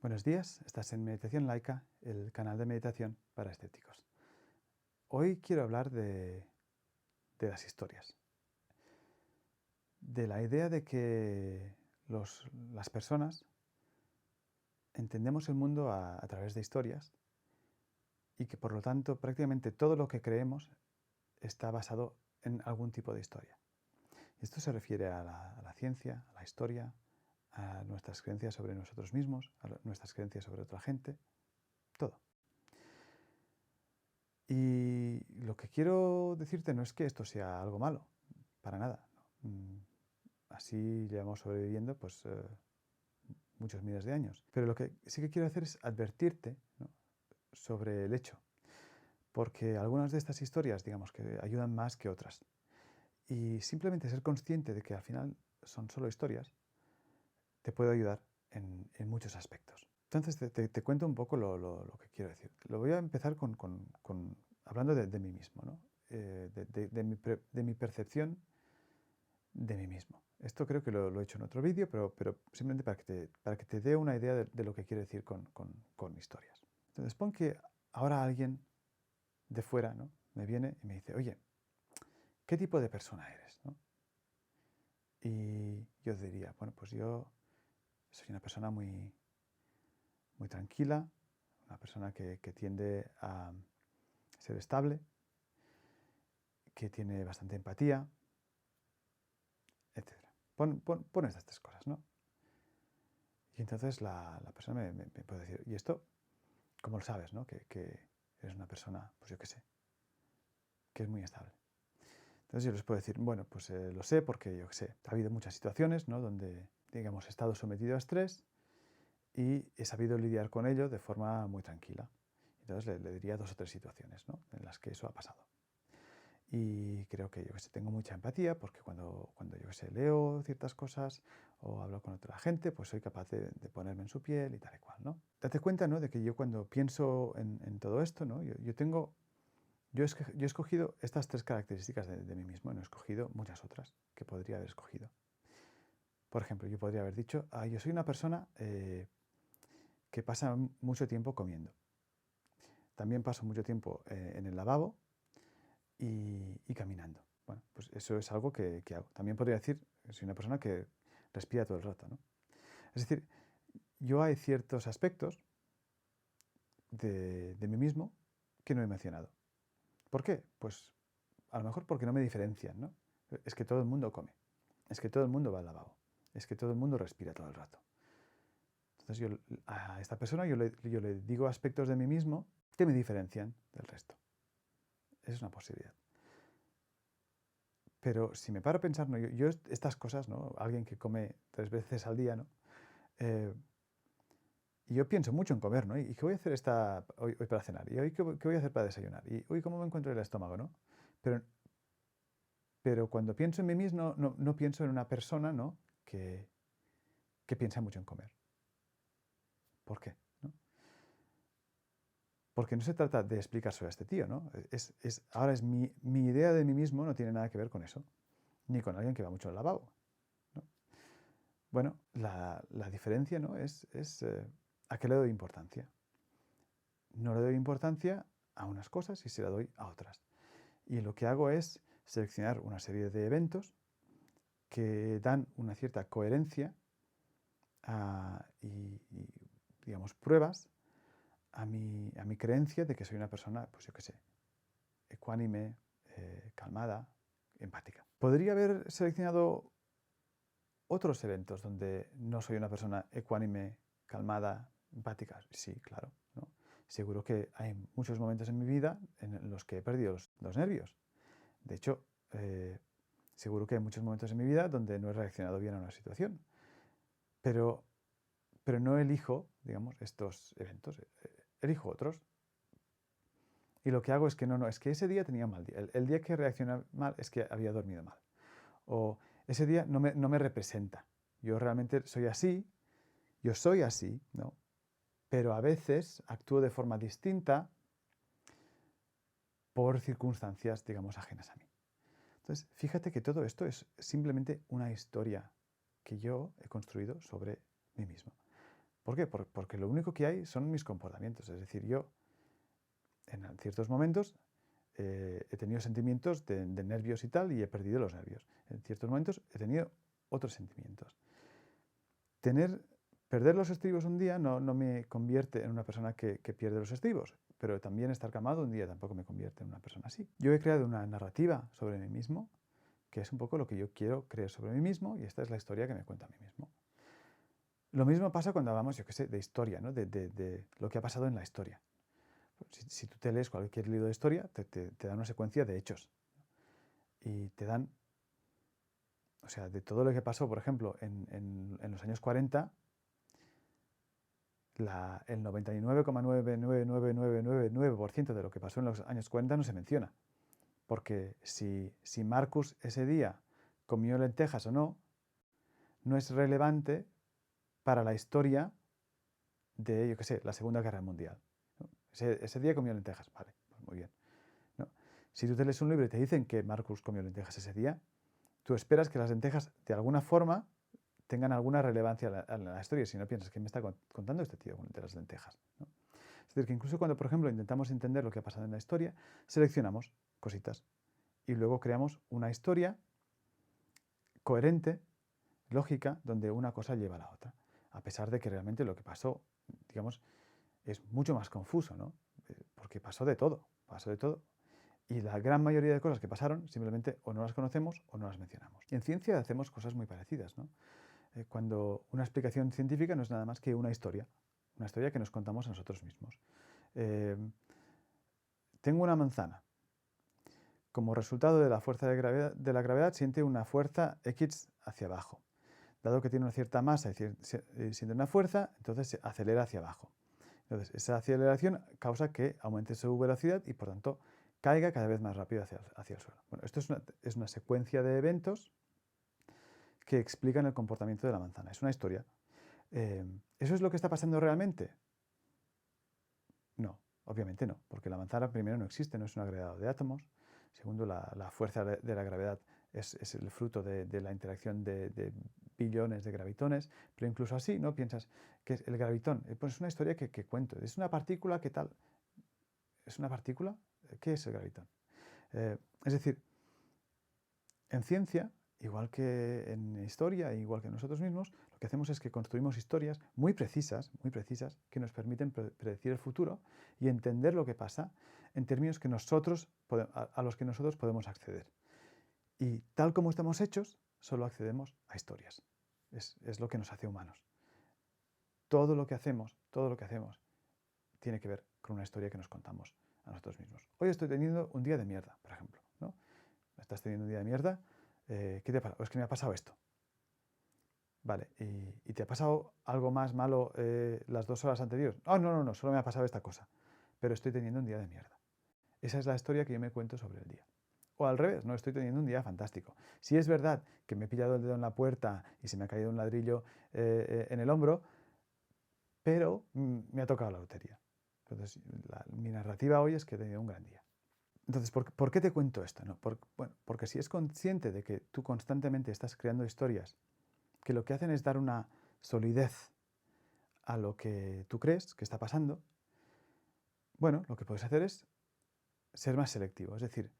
Buenos días, estás en Meditación Laica, el canal de meditación para escépticos. Hoy quiero hablar de las historias, de la idea de que las personas entendemos el mundo a través de historias y que por lo tanto prácticamente todo lo que creemos está basado en algún tipo de historia. Esto se refiere a la ciencia, a la historia, a nuestras creencias sobre nosotros mismos, a nuestras creencias sobre otra gente, todo. Y lo que quiero decirte no es que esto sea algo malo, para nada, ¿no? Así llevamos sobreviviendo pues, muchos miles de años. Pero lo que sí que quiero hacer es advertirte, ¿no?, sobre el hecho, porque algunas de estas historias, digamos, que ayudan más que otras. Y simplemente ser consciente de que al final son solo historias, te puede ayudar en muchos aspectos. Entonces te cuento un poco lo que quiero decir. Lo voy a empezar hablando de mí mismo, ¿no? De mi percepción de mí mismo. Esto creo que lo he hecho en otro vídeo, pero simplemente para que te dé una idea de lo que quiero decir con historias. Entonces pon que ahora alguien de fuera, ¿no?, me viene y me dice, oye, ¿qué tipo de persona eres?, ¿no? Y yo diría, bueno, pues yo soy una persona muy tranquila, una persona que tiende a ser estable, que tiene bastante empatía, etc. Pon estas tres cosas, ¿no? Y entonces la persona me puede decir, ¿y esto cómo lo sabes, no? Que eres una persona, pues yo qué sé, que es muy estable. Entonces yo les puedo decir, bueno, pues lo sé porque yo qué sé, ha habido muchas situaciones, ¿no?, donde, digamos, he estado sometido a estrés y he sabido lidiar con ello de forma muy tranquila. Entonces le diría 2 o 3 situaciones, ¿no?, en las que eso ha pasado. Y creo que yo que sé, tengo mucha empatía porque cuando yo que sé, leo ciertas cosas o hablo con otra gente, pues soy capaz de ponerme en su piel y tal y cual, ¿no? Date cuenta, ¿no?, de que yo cuando pienso en todo esto, ¿no?, yo he escogido estas 3 características de mí mismo y no he escogido muchas otras que podría haber escogido. Por ejemplo, yo podría haber dicho, yo soy una persona que pasa mucho tiempo comiendo. También paso mucho tiempo en el lavabo y caminando. Bueno, pues eso es algo que hago. También podría decir que soy una persona que respira todo el rato, ¿no? Es decir, yo hay ciertos aspectos de mí mismo que no he mencionado. ¿Por qué? Pues a lo mejor porque no me diferencian, ¿no? Es que todo el mundo come, es que todo el mundo va al lavabo, es que todo el mundo respira todo el rato. Entonces a esta persona yo le digo aspectos de mí mismo que me diferencian del resto. Esa es una posibilidad. Pero si me paro a pensar, ¿no?, yo estas cosas, ¿no?, alguien que come 3 veces al día, ¿no?, y yo pienso mucho en comer, ¿no? ¿Y qué voy a hacer hoy para cenar? ¿Y hoy qué voy a hacer para desayunar? ¿Y hoy cómo me encuentro el estómago, no? Pero cuando pienso en mí mismo, no pienso en una persona, ¿no?, que piensa mucho en comer. ¿Por qué?, ¿no? Porque no se trata de explicárselo a este tío, ¿no? Ahora es mi idea de mí mismo, no tiene nada que ver con eso, ni con alguien que va mucho al lavabo, ¿no? Bueno, la diferencia, ¿no?, es a qué le doy importancia. No le doy importancia a unas cosas y se la doy a otras. Y lo que hago es seleccionar una serie de eventos que dan una cierta coherencia y, digamos, pruebas a mi creencia de que soy una persona, pues yo qué sé, ecuánime, calmada, empática. Podría haber seleccionado otros eventos donde no soy una persona ecuánime, calmada, empática. Sí, claro, ¿no? Seguro que hay muchos momentos en mi vida en los que he perdido los nervios. De hecho, seguro que hay muchos momentos en mi vida donde no he reaccionado bien a una situación. Pero no elijo, digamos, estos eventos, elijo otros. Y lo que hago es que es que ese día tenía un mal día. El día que reaccioné mal es que había dormido mal. O ese día no me representa. Yo realmente soy así, ¿no? Pero a veces actúo de forma distinta por circunstancias, digamos, ajenas a mí. Entonces, fíjate que todo esto es simplemente una historia que yo he construido sobre mí mismo. ¿Por qué? Porque lo único que hay son mis comportamientos. Es decir, yo en ciertos momentos he tenido sentimientos de nervios y tal y he perdido los nervios. En ciertos momentos he tenido otros sentimientos. Perder los estribos un día no me convierte en una persona que pierde los estribos, pero también estar calmado un día tampoco me convierte en una persona así. Yo he creado una narrativa sobre mí mismo, que es un poco lo que yo quiero creer sobre mí mismo, y esta es la historia que me cuento a mí mismo. Lo mismo pasa cuando hablamos, yo qué sé, de historia, ¿no? de lo que ha pasado en la historia. Si tú te lees cualquier libro de historia, te dan una secuencia de hechos. Y te dan, o sea, de todo lo que pasó, por ejemplo, en los años 40, el 99,99999% de lo que pasó en los años 40 no se menciona. Porque si Marcus ese día comió lentejas o no, no es relevante para la historia de, yo qué sé, la Segunda Guerra Mundial. ¿No? Ese día comió lentejas, vale, pues muy bien. ¿No? Si tú te lees un libro y te dicen que Marcus comió lentejas ese día, tú esperas que las lentejas de alguna forma tengan alguna relevancia en la historia, si no piensas que me está contando este tío de las lentejas, ¿no? Es decir, que incluso cuando, por ejemplo, intentamos entender lo que ha pasado en la historia, seleccionamos cositas y luego creamos una historia coherente, lógica, donde una cosa lleva a la otra, a pesar de que realmente lo que pasó, digamos, es mucho más confuso, ¿no? Porque pasó de todo, y la gran mayoría de cosas que pasaron simplemente o no las conocemos o no las mencionamos. Y en ciencia hacemos cosas muy parecidas, ¿no? Cuando una explicación científica no es nada más que una historia que nos contamos a nosotros mismos. Tengo una manzana. Como resultado de la fuerza de la gravedad, siente una fuerza X hacia abajo. Dado que tiene una cierta masa y siente una fuerza, entonces se acelera hacia abajo. Entonces, esa aceleración causa que aumente su velocidad y, por tanto, caiga cada vez más rápido hacia el suelo. Bueno, esto es una secuencia de eventos que explican el comportamiento de la manzana. Es una historia. ¿Eso es lo que está pasando realmente? No, obviamente no, porque la manzana primero no existe, no es un agregado de átomos. Segundo, la fuerza de la gravedad es el fruto de la interacción de billones de gravitones, pero incluso así, ¿no? Piensas que es el gravitón, pues es una historia que cuento, es una partícula, ¿qué tal? ¿Es una partícula? ¿Qué es el gravitón? Es decir, en ciencia, igual que en historia, igual que nosotros mismos, lo que hacemos es que construimos historias muy precisas, que nos permiten predecir el futuro y entender lo que pasa en términos que a los que nosotros podemos acceder. Y tal como estamos hechos, solo accedemos a historias. Es lo que nos hace humanos. Todo lo que hacemos, tiene que ver con una historia que nos contamos a nosotros mismos. Hoy estoy teniendo un día de mierda, por ejemplo, ¿no? Estás teniendo un día de mierda, ¿qué te pasa? Es que me ha pasado esto. Vale, ¿y te ha pasado algo más malo las 2 horas anteriores? Oh, no, solo me ha pasado esta cosa. Pero estoy teniendo un día de mierda. Esa es la historia que yo me cuento sobre el día. O al revés, no, estoy teniendo un día fantástico. Si es verdad que me he pillado el dedo en la puerta y se me ha caído un ladrillo en el hombro, pero me ha tocado la lotería. Entonces, mi narrativa hoy es que he tenido un gran día. Entonces, ¿por qué te cuento esto? ¿No? Bueno, porque si es consciente de que tú constantemente estás creando historias que lo que hacen es dar una solidez a lo que tú crees que está pasando, bueno, lo que puedes hacer es ser más selectivo. Es decir,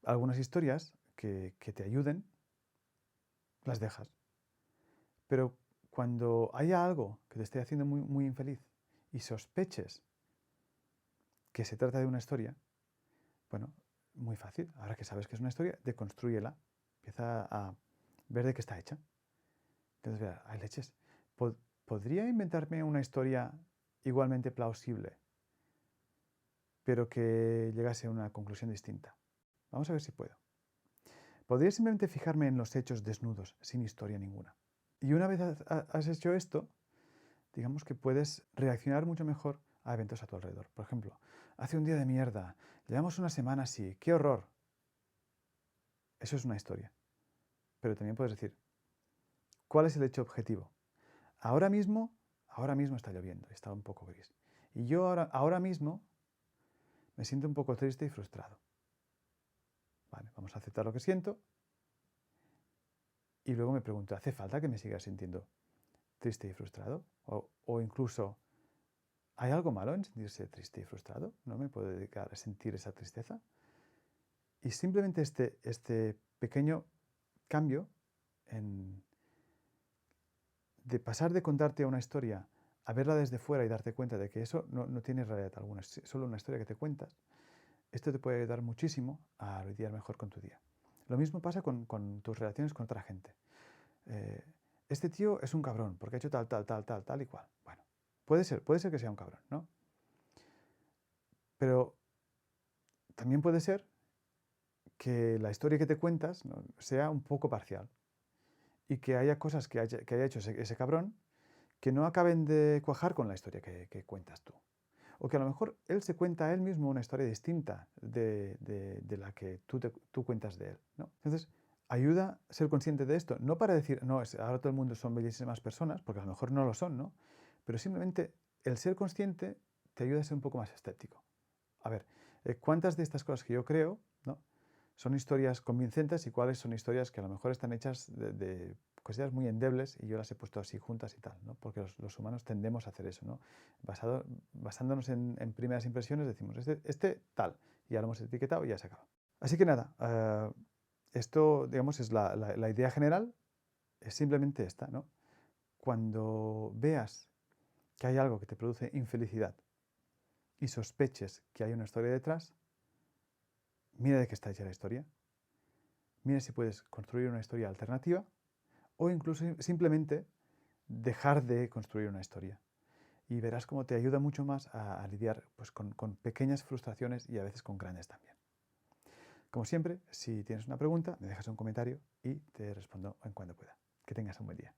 algunas historias que te ayuden, las dejas. Pero cuando haya algo que te esté haciendo muy, muy infeliz y sospeches que se trata de una historia, bueno, muy fácil. Ahora que sabes que es una historia, deconstrúyela. Empieza a ver de qué está hecha. Entonces, vea, hay leches. ¿Podría inventarme una historia igualmente plausible, pero que llegase a una conclusión distinta? Vamos a ver si puedo. Podría simplemente fijarme en los hechos desnudos, sin historia ninguna. Y una vez has hecho esto, digamos que puedes reaccionar mucho mejor a eventos a tu alrededor. Por ejemplo, hace un día de mierda, llevamos una semana así, ¡qué horror! Eso es una historia. Pero también puedes decir, ¿cuál es el hecho objetivo? Ahora mismo está lloviendo, está un poco gris. Y yo ahora mismo me siento un poco triste y frustrado. Vale, vamos a aceptar lo que siento. Y luego me pregunto, ¿hace falta que me siga sintiendo triste y frustrado? O incluso, ¿hay algo malo en sentirse triste y frustrado? ¿No me puedo dedicar a sentir esa tristeza? Y simplemente este pequeño cambio de pasar de contarte una historia a verla desde fuera y darte cuenta de que eso no tiene realidad alguna, es solo una historia que te cuentas, esto te puede ayudar muchísimo a lidiar mejor con tu día. Lo mismo pasa con tus relaciones con otra gente. Este tío es un cabrón porque ha hecho tal y cual. Bueno, puede ser que sea un cabrón, ¿no? Pero también puede ser que la historia que te cuentas, ¿no?, sea un poco parcial y que haya cosas que haya hecho ese cabrón que no acaben de cuajar con la historia que cuentas tú. O que a lo mejor él se cuenta a él mismo una historia distinta de la que tú cuentas de él, ¿no? Entonces, ayuda a ser consciente de esto, no para decir, no, ahora todo el mundo son bellísimas personas, porque a lo mejor no lo son, ¿no? Pero simplemente el ser consciente te ayuda a ser un poco más escéptico. A ver, ¿cuántas de estas cosas que yo creo, ¿no?, son historias convincentes y cuáles son historias que a lo mejor están hechas de cosillas muy endebles y yo las he puesto así juntas y tal, ¿no? Porque los humanos tendemos a hacer eso, ¿no? Basándonos en primeras impresiones decimos, este tal, y ya lo hemos etiquetado y ya se acaba. Así que nada, esto, digamos, es la idea general, es simplemente esta, ¿no? Cuando veas que hay algo que te produce infelicidad y sospeches que hay una historia detrás, mira de qué está hecha la historia, mira si puedes construir una historia alternativa o incluso simplemente dejar de construir una historia. Y verás cómo te ayuda mucho más a lidiar pues, con pequeñas frustraciones y a veces con grandes también. Como siempre, si tienes una pregunta, me dejas un comentario y te respondo en cuanto pueda. Que tengas un buen día.